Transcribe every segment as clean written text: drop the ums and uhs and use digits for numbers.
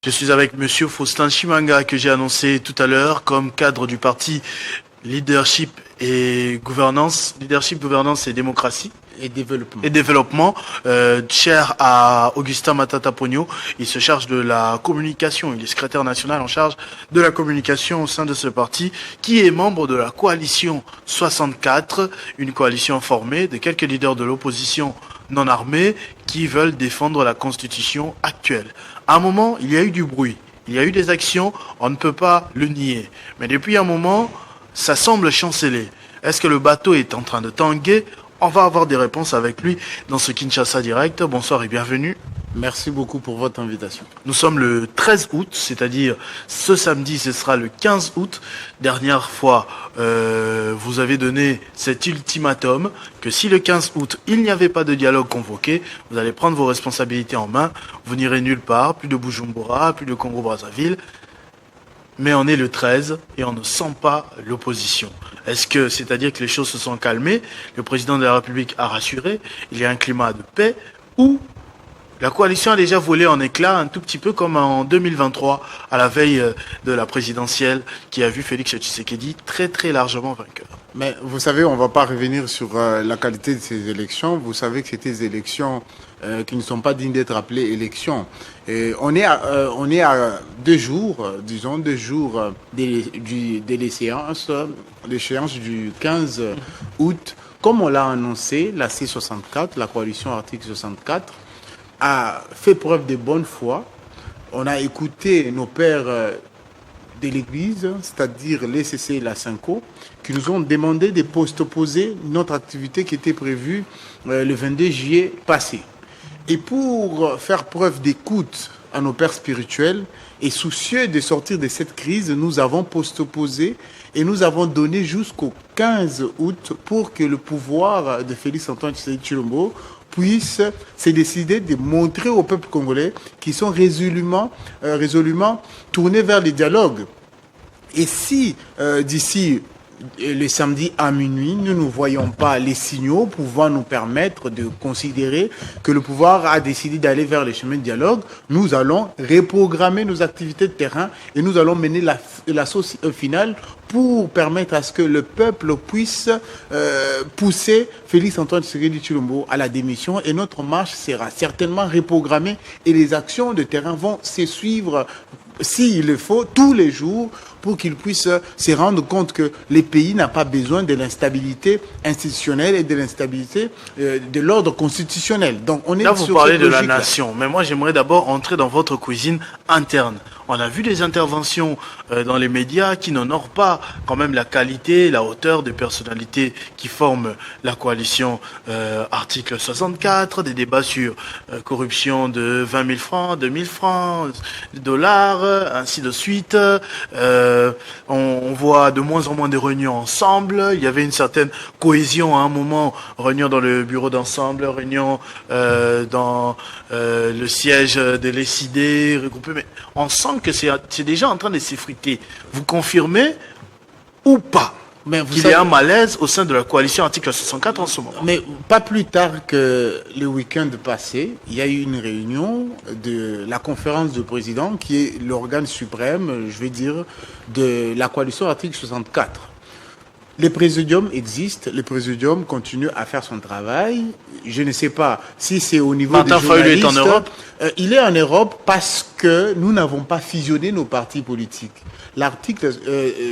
Je suis avec Monsieur Faustin Chimanga que j'ai annoncé tout à l'heure comme cadre du parti Leadership et Gouvernance, Leadership, Gouvernance et Démocratie. Et développement, cher à Augustin Matata Pogno. Il se charge de la communication. Il est secrétaire national en charge de la communication au sein de ce parti, qui est membre de la coalition 64, une coalition formée de quelques leaders de l'opposition non armés qui veulent défendre la constitution actuelle. À un moment, il y a eu du bruit. Il y a eu des actions, on ne peut pas le nier. Mais depuis un moment, ça semble chanceler. Est-ce que le bateau est en train de tanguer? On va avoir des réponses avec lui dans ce Kinshasa Direct. Bonsoir et bienvenue. Merci beaucoup pour votre invitation. Nous sommes le 13 août, c'est-à-dire ce samedi, ce sera le 15 août. Dernière fois, vous avez donné cet ultimatum que si le 15 août, il n'y avait pas de dialogue convoqué, vous allez prendre vos responsabilités en main. Vous n'irez nulle part, plus de Bujumbura, plus de Congo-Brazzaville. Mais on est le 13 et on ne sent pas l'opposition. Est-ce que, c'est-à-dire que les choses se sont calmées, le président de la République a rassuré, il y a un climat de paix, ou la coalition a déjà volé en éclats un tout petit peu comme en 2023, à la veille de la présidentielle, qui a vu Félix Tshisekedi très très largement vainqueur. Mais vous savez, on ne va pas revenir sur la qualité de ces élections. Vous savez que c'était des élections qui ne sont pas dignes d'être appelées élections. Et on est à 2 jours, disons 2 jours de l'échéance du 15 août. Comme on l'a annoncé, la C64, la coalition article 64, a fait preuve de bonne foi. On a écouté nos pères de l'Église, c'est-à-dire l'ECC et la Synco, qui nous ont demandé de postposer notre activité qui était prévue le 22 juillet passé. Et pour faire preuve d'écoute à nos pères spirituels et soucieux de sortir de cette crise, nous avons postposé et nous avons donné jusqu'au 15 août pour que le pouvoir de Félix-Antoine Tshisekedi Tshilombo puisse se décider de montrer au peuple congolais qu'ils sont résolument tournés vers le dialogue. Et si d'ici le samedi à minuit, nous ne voyons pas les signaux pouvant nous permettre de considérer que le pouvoir a décidé d'aller vers les chemins de dialogue, nous allons reprogrammer nos activités de terrain et nous allons mener la sauce finale pour permettre à ce que le peuple puisse pousser Félix-Antoine Tshisekedi Tshilombo à la démission, et notre marche sera certainement reprogrammée et les actions de terrain vont se suivre, s'il le faut, tous les jours, pour qu'ils puissent se rendre compte que le pays n'a pas besoin de l'instabilité institutionnelle et de l'instabilité de l'ordre constitutionnel. Donc on est là, vous parlez de la nation, mais moi j'aimerais d'abord entrer dans votre cuisine interne. On a vu des interventions dans les médias qui n'honorent pas quand même la qualité, la hauteur des personnalités qui forment la coalition article 64, des débats sur corruption de 20 000 francs, 2 000 francs, dollars, ainsi de suite. On voit de moins en moins de réunions ensemble. Il y avait une certaine cohésion à un moment, réunion dans le bureau d'ensemble, réunion dans le siège de l'ECID, regroupé. Mais on sent que c'est déjà en train de s'effriter. Vous confirmez ou pas qu'il y a un malaise au sein de la coalition article 64 en ce moment? Mais pas plus tard que le week-end passé, il y a eu une réunion de la conférence de présidents, qui est l'organe suprême, je vais dire, de la coalition article 64. Le présidium existe, le présidium continue à faire son travail. Je ne sais pas si c'est au niveau des journalistes. Est en Europe. Il est en Europe parce que nous n'avons pas fusionné nos partis politiques. L'article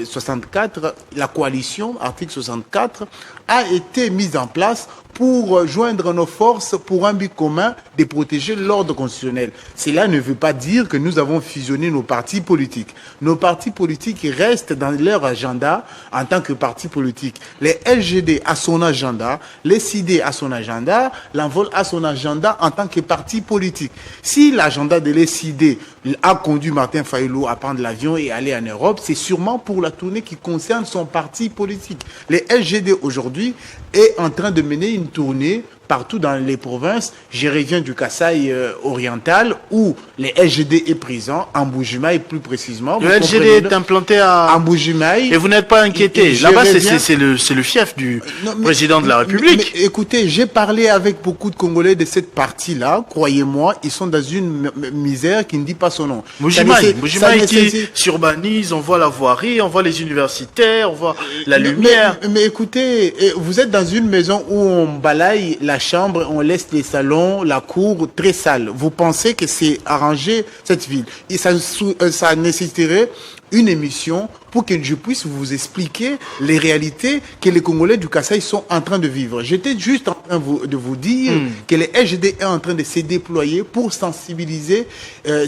64, la coalition article 64, a été mise en place pour joindre nos forces pour un but commun de protéger l'ordre constitutionnel. Cela ne veut pas dire que nous avons fusionné nos partis politiques. Nos partis politiques restent dans leur agenda en tant que partis politiques. Les LGD a son agenda, les CID a son agenda, l'Envol a son agenda en tant que parti politique. Si l'agenda de l'ECID a conduit Martin Fayulu à prendre l'avion et aller en Europe, c'est sûrement pour la tournée qui concerne son parti politique. Les LGD aujourd'hui est en train de mener une tournée partout dans les provinces. Je reviens du Kasaï oriental où les LGD est présent, en Mbujimaï plus précisément. Le LGD est implanté à Mbujimaï. Et vous n'êtes pas inquiété. Là-bas, c'est le fief du président de la République. Mais écoutez, j'ai parlé avec beaucoup de Congolais de cette partie-là. Croyez-moi, ils sont dans une misère qui ne dit pas son nom. Mbujimaï qui s'urbanise, on voit la voirie, on voit les universitaires, on voit la lumière. Mais écoutez, vous êtes dans une maison où on balaye la chambre, on laisse les salons, la cour très sale. Vous pensez que c'est arrangé cette ville? Et ça nécessiterait une émission pour que je puisse vous expliquer les réalités que les Congolais du Kasaï sont en train de vivre. J'étais juste en train de vous dire que les LGD est en train de se déployer pour sensibiliser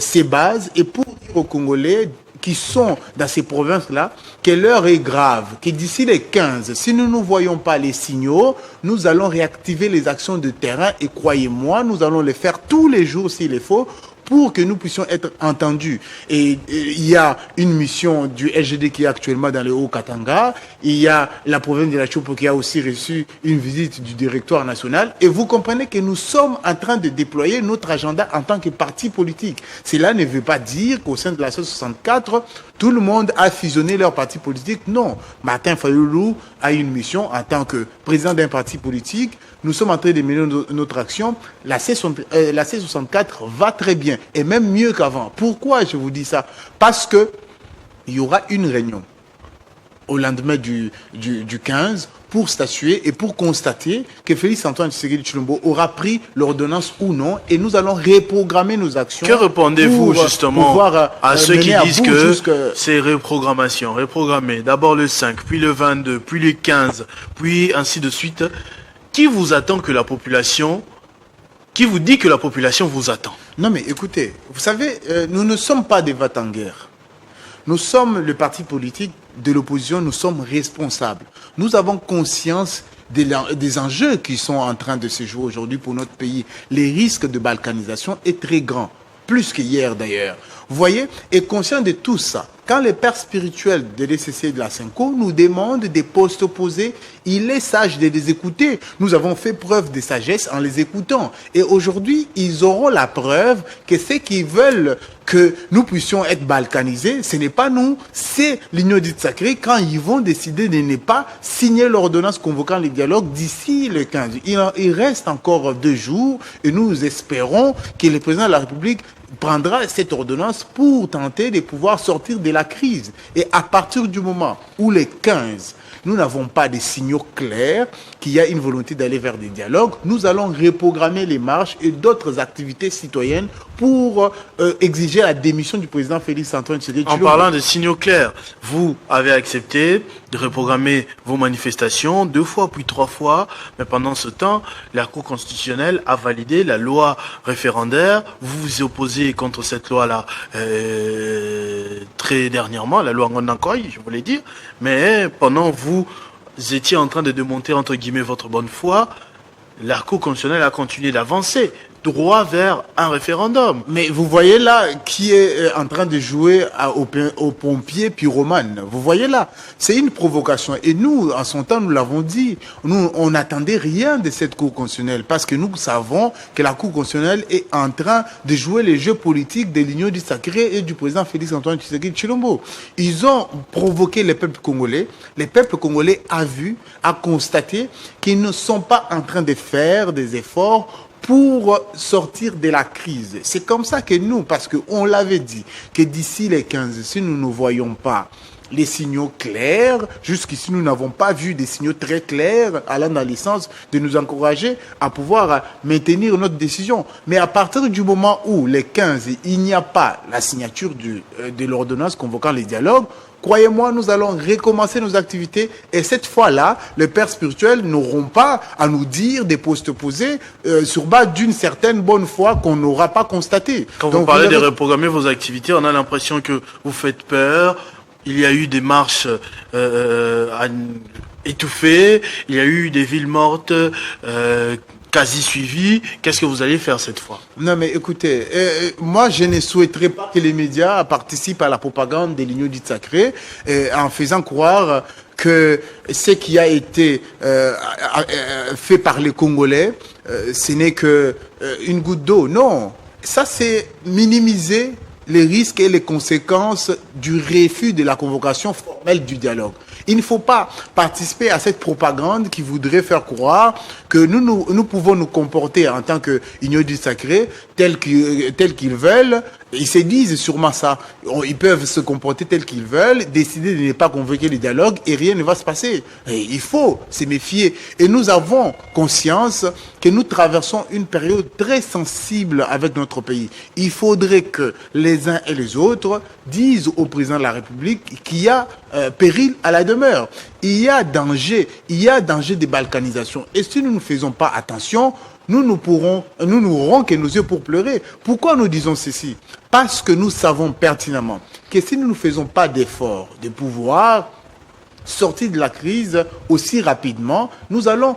ces bases et pour dire aux Congolais qui sont dans ces provinces-là, que l'heure est grave, que d'ici les 15, si nous ne voyons pas les signaux, nous allons réactiver les actions de terrain et croyez-moi, nous allons les faire tous les jours s'il le faut, pour que nous puissions être entendus. Et il y a une mission du LGD qui est actuellement dans le Haut-Katanga. Il y a la province de la Chopo qui a aussi reçu une visite du directoire national. Et vous comprenez que nous sommes en train de déployer notre agenda en tant que parti politique. Cela ne veut pas dire qu'au sein de la 64, tout le monde a fusionné leur parti politique. Non. Martin Fayoulou a une mission en tant que président d'un parti politique. Nous sommes en train de mener notre action. La C64 va très bien et même mieux qu'avant. Pourquoi je vous dis ça? Parce que il y aura une réunion au lendemain du 15 pour statuer et pour constater que Félix Antoine Tshisekedi Tshilombo aura pris l'ordonnance ou non et nous allons reprogrammer nos actions. Que répondez-vous justement à ceux qui disent que c'est reprogrammé d'abord le 5, puis le 22, puis le 15, puis ainsi de suite? Qui vous attend que la population... Qui vous dit que la population vous attend? Non mais écoutez, vous savez, nous ne sommes pas des va-t-en-guerre. Nous sommes le parti politique de l'opposition, nous sommes responsables. Nous avons conscience des enjeux qui sont en train de se jouer aujourd'hui pour notre pays. Les risques de balkanisation est très grand, plus qu'hier d'ailleurs. Vous voyez, et conscient de tout ça, quand les pères spirituels de l'ECC et de la Cinco nous demandent des postes opposés, il est sage de les écouter. Nous avons fait preuve de sagesse en les écoutant. Et aujourd'hui, ils auront la preuve que ceux qui veulent que nous puissions être balkanisés, ce n'est pas nous, c'est l'Union dite sacrée quand ils vont décider de ne pas signer l'ordonnance convoquant les dialogues d'ici le 15. Il reste encore 2 jours et nous espérons que le président de la République prendra cette ordonnance pour tenter de pouvoir sortir de la crise. Et à partir du moment où les 15, nous n'avons pas de signaux clairs qu'il y a une volonté d'aller vers des dialogues, nous allons reprogrammer les marches et d'autres activités citoyennes pour exiger la démission du président Félix Antoine Tshisekedi Tshilombo. En parlant de signaux clairs, vous avez accepté de reprogrammer vos manifestations 2 fois puis 3 fois, mais pendant ce temps, la Cour constitutionnelle a validé la loi référendaire. Vous vous opposez contre cette loi-là très dernièrement, la loi Ngondankoy, je voulais dire, mais pendant vous étiez en train de démonter entre guillemets votre bonne foi, la Cour constitutionnelle a continué d'avancer droit vers un référendum. Mais vous voyez là qui est en train de jouer aux pompiers pyromanes. Vous voyez là, c'est une provocation. Et nous, en son temps, nous l'avons dit, nous, on n'attendait rien de cette Cour constitutionnelle parce que nous savons que la Cour constitutionnelle est en train de jouer les jeux politiques de l'Union du Sacré et du président Félix Antoine Tshisekedi Tshilombo. Ils ont provoqué les peuples congolais. Les peuples congolais a constaté qu'ils ne sont pas en train de faire des efforts pour sortir de la crise. C'est comme ça que nous, parce qu'on l'avait dit, que d'ici les 15, si nous ne voyons pas les signaux clairs, jusqu'ici nous n'avons pas vu des signaux très clairs allant dans le sens de nous encourager à pouvoir maintenir notre décision. Mais à partir du moment où les 15, il n'y a pas la signature de l'ordonnance convoquant les dialogues, croyez-moi, nous allons recommencer nos activités et cette fois-là, les pères spirituels n'auront pas à nous dire des postes opposés sur base d'une certaine bonne foi qu'on n'aura pas constatée. Quand vous parlez de reprogrammer vos activités, on a l'impression que vous faites peur. Il y a eu des marches étouffées, il y a eu des villes mortes. quasi suivi. Qu'est-ce que vous allez faire cette fois? Non, mais écoutez, moi, je ne souhaiterais pas que les médias participent à la propagande de l'Union dite sacrée en faisant croire que ce qui a été fait par les Congolais, ce n'est que une goutte d'eau. Non, ça c'est minimiser les risques et les conséquences du refus de la convocation formelle du dialogue. Il ne faut pas participer à cette propagande qui voudrait faire croire que nous pouvons nous comporter en tant qu'union du sacré tel qu'ils veulent. Ils se disent sûrement ça. Ils peuvent se comporter tel qu'ils veulent, décider de ne pas convoquer le dialogue et rien ne va se passer. Et il faut se méfier. Et nous avons conscience que nous traversons une période très sensible avec notre pays. Il faudrait que les uns et les autres disent au président de la République qu'il y a péril à la demeure. Il y a danger de balkanisation. Et si nous ne faisons pas attention, nous n'aurons que nos yeux pour pleurer. Pourquoi nous disons ceci? Parce que nous savons pertinemment que si nous ne faisons pas d'efforts de pouvoir sortir de la crise aussi rapidement, nous allons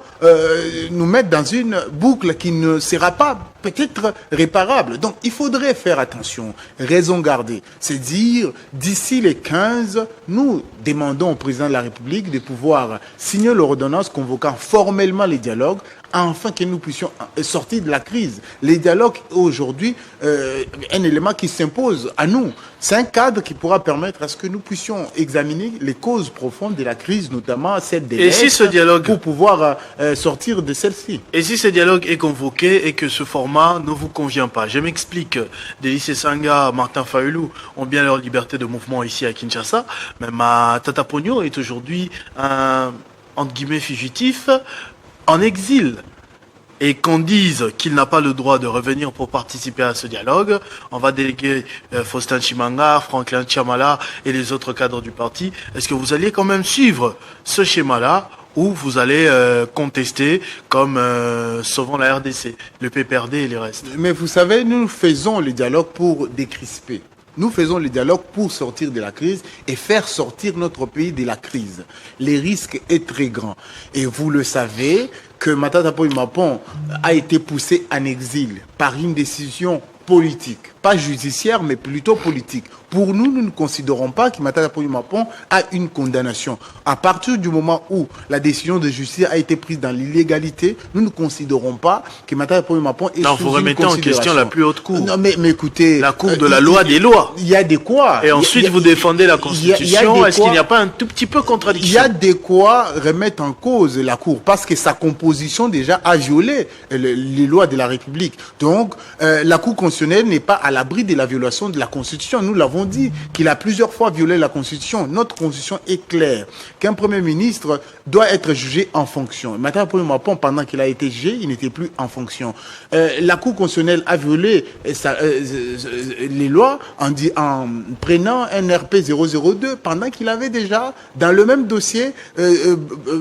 nous mettre dans une boucle qui ne sera pas peut-être réparable. Donc il faudrait faire attention, raison garder. C'est dire, d'ici les 15, nous demandons au président de la République de pouvoir signer l'ordonnance convoquant formellement les dialogues afin que nous puissions sortir de la crise. Les dialogues aujourd'hui, un élément qui s'impose à nous. C'est un cadre qui pourra permettre à ce que nous puissions examiner les causes profondes de la crise, notamment celle des dialogue pour pouvoir sortir de celle-ci. Et si ce dialogue est convoqué et que ce format ne vous convient pas? Je m'explique. Délice Sanga, Martin Fayoulou ont bien leur liberté de mouvement ici à Kinshasa, mais Matata Ponyo est aujourd'hui un, entre guillemets, fugitif en exil. Et qu'on dise qu'il n'a pas le droit de revenir pour participer à ce dialogue, on va déléguer Faustin Chimanga, Franklin Tchamala et les autres cadres du parti. Est-ce que vous allez quand même suivre ce schéma-là ou vous allez contester comme sauvant la RDC, le PPRD et les restes? Mais vous savez, nous faisons le dialogue pour décrisper. Nous faisons le dialogue pour sortir de la crise et faire sortir notre pays de la crise. Le risque est très grand. Et vous le savez que Matata Ponyo a été poussé en exil par une décision politique, pas judiciaire, mais plutôt politique. Pour nous, nous ne considérons pas que Matata Ponyo a une condamnation. À partir du moment où la décision de justice a été prise dans l'illégalité, nous ne considérons pas que Matata Ponyo est non, vous remettez en question la plus haute cour. Non, mais écoutez... La cour de la loi des lois. Il y a de quoi. Et ensuite, vous défendez la Constitution. Est-ce qu'il n'y a pas un tout petit peu contradiction? Il y a de quoi remettre en cause la cour, parce que sa composition déjà a violé les lois de la République. Donc, la Cour constitutionnelle n'est pas à l'abri de la violation de la Constitution. Nous l'avons dit, qu'il a plusieurs fois violé la Constitution. Notre Constitution est claire, qu'un Premier ministre doit être jugé en fonction. Matata Ponyo, pendant qu'il a été jugé, il n'était plus en fonction. La Cour constitutionnelle a violé les lois en prenant un RP 002 pendant qu'il avait déjà, dans le même dossier,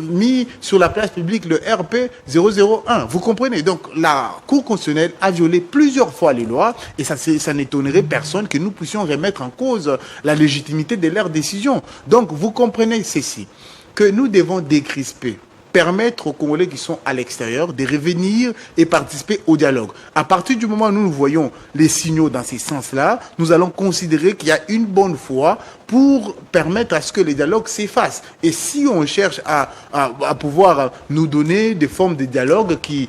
mis sur la place publique le RP 001. Vous comprenez? Donc, la Cour constitutionnelle a violé plusieurs fois les lois et ça n'étonnerait personne que nous puissions remettre en cause la légitimité de leurs décisions. Donc, vous comprenez ceci, que nous devons décrisper, permettre aux Congolais qui sont à l'extérieur de revenir et participer au dialogue. À partir du moment où nous voyons les signaux dans ces sens-là, nous allons considérer qu'il y a une bonne foi pour permettre à ce que les dialogues s'effacent. Et si on cherche à pouvoir nous donner des formes de dialogue qui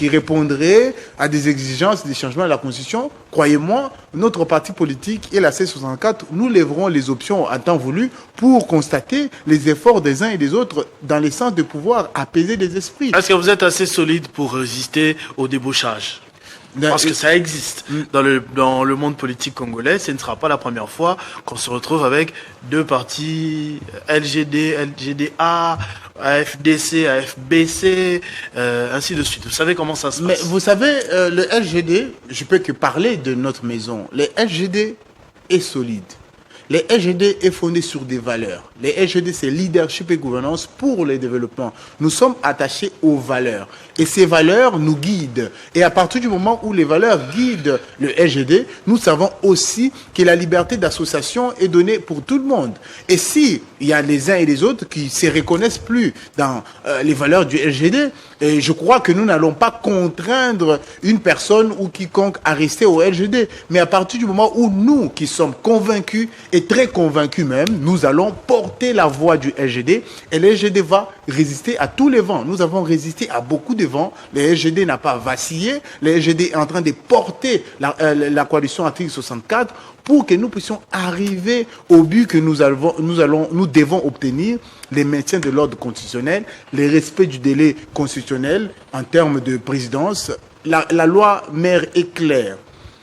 répondraient à des exigences des changements de la Constitution, croyez-moi, notre parti politique et la C64, nous lèverons les options en temps voulu pour constater les efforts des uns et des autres dans le sens de pouvoir apaiser les esprits. Est-ce que vous êtes assez solide pour résister au débauchage? Parce que ça existe dans le monde politique congolais. Ce ne sera pas la première fois qu'on se retrouve avec deux partis, LGD, LGDA, AFDC, AFBC, ainsi de suite. Vous savez comment ça se passe? Mais vous savez, le LGD, je peux que parler de notre maison. Le LGD est solide. Le LGD est fondé sur des valeurs. Le LGD, c'est leadership et gouvernance pour le développement. Nous sommes attachés aux valeurs. Et ces valeurs nous guident. Et à partir du moment où les valeurs guident le LGD, nous savons aussi que la liberté d'association est donnée pour tout le monde. Et si il y a les uns et les autres qui ne se reconnaissent plus dans les valeurs du LGD, Et je crois que nous n'allons pas contraindre une personne ou quiconque à rester au LGD. Mais à partir du moment où nous, qui sommes convaincus et très convaincus même, nous allons porter la voix du LGD et le LGD va résister à tous les vents. Nous avons résisté à beaucoup de vents. Le LGD n'a pas vacillé. Le LGD est en train de porter la coalition article 64 pour que nous puissions arriver au but que nous devons obtenir, les maintiens de l'ordre constitutionnel, le respect du délai constitutionnel en termes de présidence. La loi mère est claire.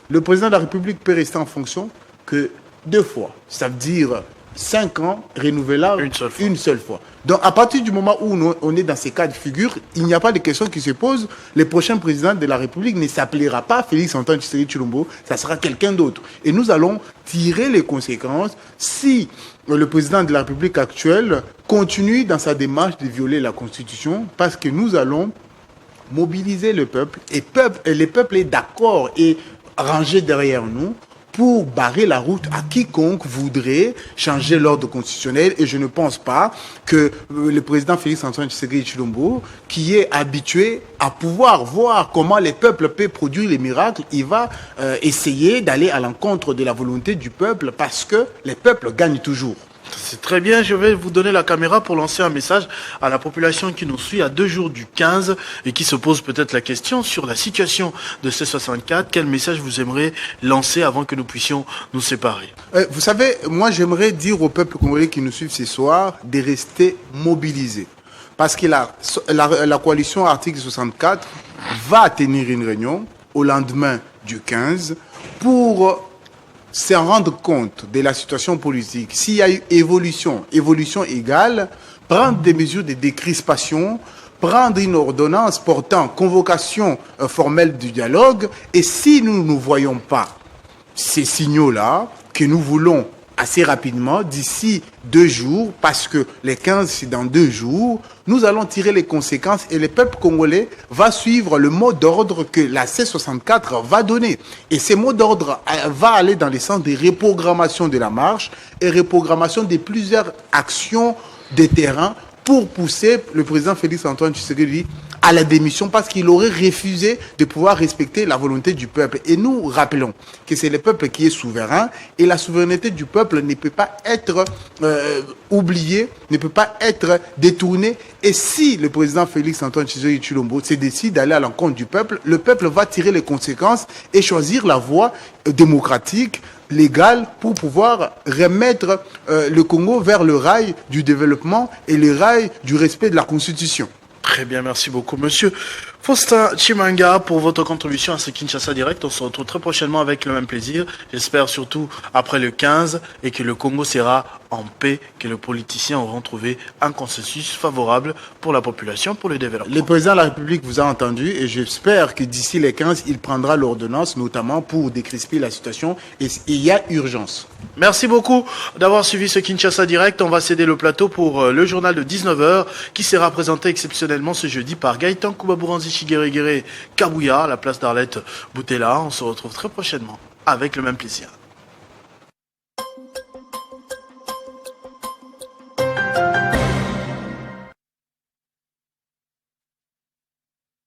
Le président de la République peut rester en fonction que 2 fois. Ça veut dire 5 ans renouvelables une seule fois. Donc, à partir du moment où on est dans ces cas de figure, il n'y a pas de question qui se pose. Le prochain président de la République ne s'appellera pas Félix Antoine Tshisekedi Tshilombo, ça sera quelqu'un d'autre. Et nous allons tirer les conséquences si le président de la République actuelle continue dans sa démarche de violer la Constitution, parce que nous allons mobiliser le peuple, et le peuple est d'accord et rangé derrière nous, pour barrer la route à quiconque voudrait changer l'ordre constitutionnel. Et je ne pense pas que le président Félix Antoine Tshisekedi Tshilombo, qui est habitué à pouvoir voir comment les peuples peuvent produire les miracles, il va essayer d'aller à l'encontre de la volonté du peuple, parce que les peuples gagnent toujours. C'est très bien, je vais vous donner la caméra pour lancer un message à la population qui nous suit à 2 jours du 15 et qui se pose peut-être la question sur la situation de C64. Quel message vous aimeriez lancer avant que nous puissions nous séparer? Vous savez, moi j'aimerais dire au peuple congolais qui nous suit ce soir de rester mobilisés. Parce que la coalition article 64 va tenir une réunion au lendemain du 15 pour se rendre compte de la situation politique. S'il y a eu évolution égale, prendre des mesures de décrispation, prendre une ordonnance portant convocation formelle du dialogue. Et si nous ne voyons pas ces signaux-là, que nous voulons assez rapidement, d'ici 2 jours, parce que les 15, c'est dans 2 jours, nous allons tirer les conséquences et le peuple congolais va suivre le mot d'ordre que la C64 va donner. Et ces mots d'ordre va aller dans le sens de reprogrammation de la marche et reprogrammation de plusieurs actions de terrain pour pousser le président Félix Antoine Tshisekedi à la démission, parce qu'il aurait refusé de pouvoir respecter la volonté du peuple. Et nous rappelons que c'est le peuple qui est souverain et la souveraineté du peuple ne peut pas être oubliée, ne peut pas être détournée. Et si le président Félix Antoine Tshisekedi Tshilombo se décide d'aller à l'encontre du peuple, le peuple va tirer les conséquences et choisir la voie démocratique, légale, pour pouvoir remettre le Congo vers le rail du développement et le rail du respect de la Constitution. Très bien, merci beaucoup, monsieur Faustin Tshimanga, pour votre contribution à ce Kinshasa Direct. On se retrouve très prochainement avec le même plaisir. J'espère surtout après le 15 et que le Congo sera en paix, que les politiciens auront trouvé un consensus favorable pour la population, pour le développement. Le président de la République vous a entendu et j'espère que d'ici les 15, il prendra l'ordonnance, notamment pour décrisper la situation. Et il y a urgence. Merci beaucoup d'avoir suivi ce Kinshasa Direct. On va céder le plateau pour le journal de 19h qui sera présenté exceptionnellement ce jeudi par Gaëtan Koubabouranzi Chiguerégéré Kabouya à la place d'Arlette Boutella. On se retrouve très prochainement avec le même plaisir.